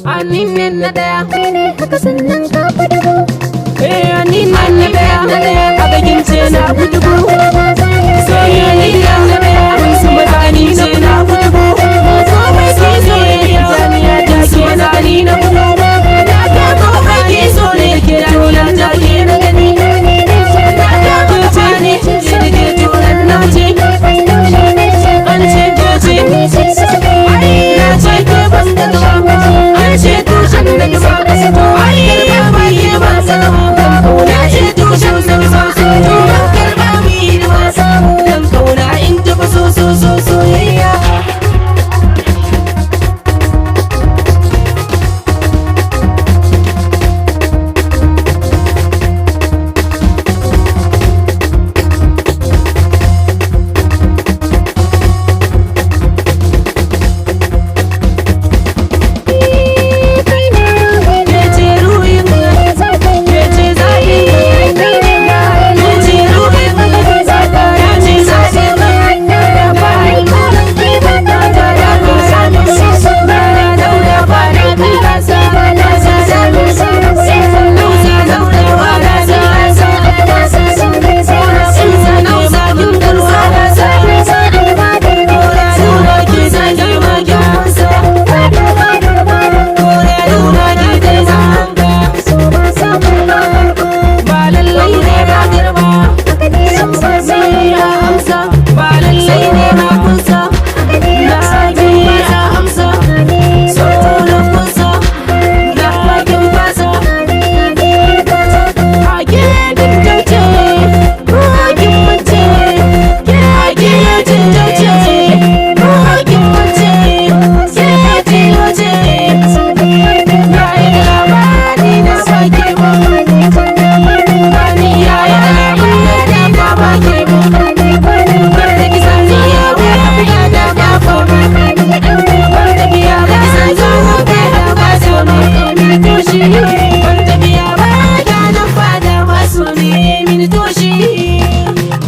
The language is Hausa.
Ani ne na daya, ne haka sannan ka fi dubu. ani ne na daya, haka kin ce na fi dubu. Soyayya na daya, kun su mutane ce